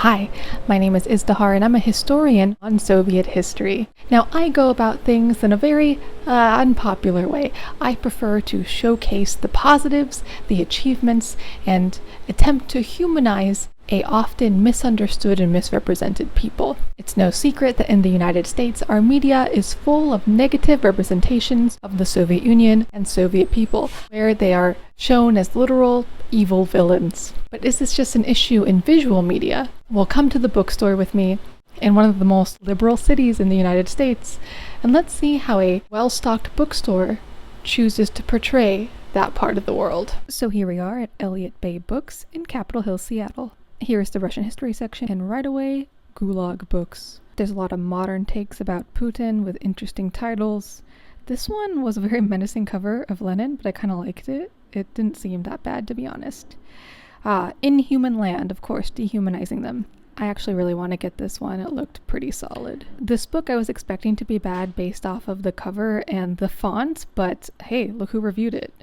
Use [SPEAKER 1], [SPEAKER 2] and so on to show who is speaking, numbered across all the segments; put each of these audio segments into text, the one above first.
[SPEAKER 1] Hi, my name is Izdahar and I'm a historian on Soviet history. Now, I go about things in a very unpopular way. I prefer to showcase the positives, the achievements, and attempt to humanize a often misunderstood and misrepresented people. It's no secret that in the United States, our media is full of negative representations of the Soviet Union and Soviet people, where they are shown as literal evil villains. But is this just an issue in visual media? Well, come to the bookstore with me in one of the most liberal cities in the United States, and let's see how a well-stocked bookstore chooses to portray that part of the world. So here we are at Elliott Bay Books in Capitol Hill, Seattle. Here is the Russian history section, and right away, Gulag books. There's a lot of modern takes about Putin with interesting titles. This one was a very menacing cover of Lenin, but I kind of liked it. It didn't seem that bad, to be honest. Inhuman Land, of course, dehumanizing them. I actually really want to get this one. It looked pretty solid. This book I was expecting to be bad based off of the cover and the font, but hey, look who reviewed it.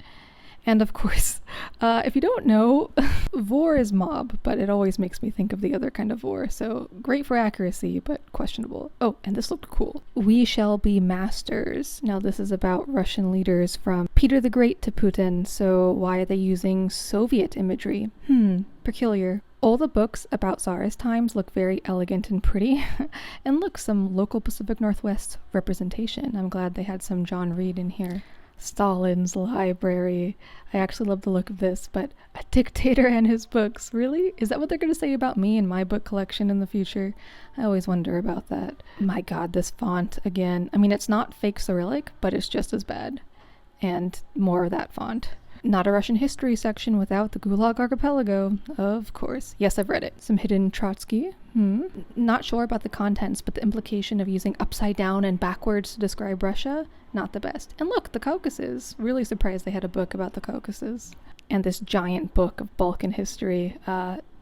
[SPEAKER 1] And of course, if you don't know, vor is mob, but it always makes me think of the other kind of vor, so great for accuracy, but questionable. Oh, and this looked cool. We Shall Be Masters. Now this is about Russian leaders from Peter the Great to Putin, so why are they using Soviet imagery? Peculiar. All the books about Tsarist times look very elegant and pretty, and look, some local Pacific Northwest representation. I'm glad they had some John Reed in here. Stalin's library. I actually love the look of this, but a dictator and his books. Really? Is that what they're going to say about me and my book collection in the future? I always wonder about that. My god, this font again. I mean, it's not fake Cyrillic, but it's just as bad. And more of that font. Not a Russian history section without the Gulag Archipelago, of course. Yes, I've read it. Some hidden Trotsky. Not sure about the contents, but the implication of using upside down and backwards to describe Russia, not the best. And look, the Caucasus. Really surprised they had a book about the Caucasus. And this giant book of Balkan history.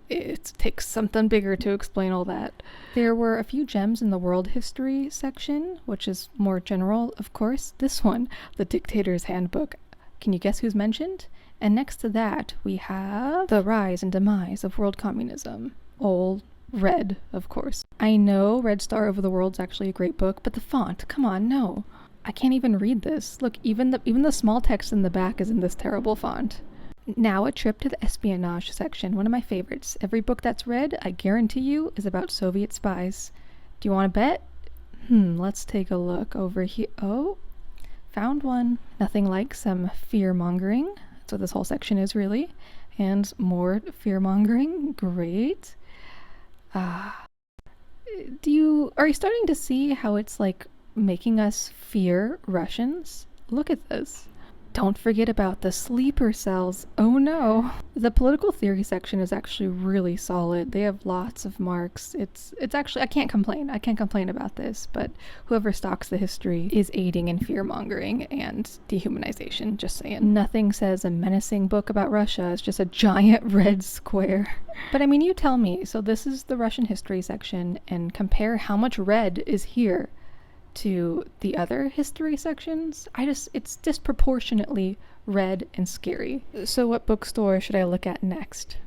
[SPEAKER 1] It takes something bigger to explain all that. There were a few gems in the world history section, which is more general, of course. This one, the Dictator's Handbook. Can you guess who's mentioned? And next to that, we have The Rise and Demise of World Communism. All red, of course. I know Red Star Over the World's actually a great book, but the font, come on, no. I can't even read this. Look, even the small text in the back is in this terrible font. Now a trip to the espionage section, one of my favorites. Every book that's read, I guarantee you, is about Soviet spies. Do you want to bet? Let's take a look over here. Oh, found one. Nothing like some fear-mongering. That's what this whole section is, really. And more fear-mongering. Great. Are you starting to see how it's like making us fear Russians? Look at this. Don't forget about the sleeper cells. Oh no. The political theory section is actually really solid. They have lots of marks. It's actually, I can't complain. I can't complain about this, but whoever stocks the history is aiding in fear-mongering and dehumanization, just saying. Nothing says a menacing book about Russia. It's just a giant red square. But I mean, you tell me. So this is the Russian history section, and compare how much red is here to the other history sections. It's disproportionately red and scary. So what bookstore should I look at next?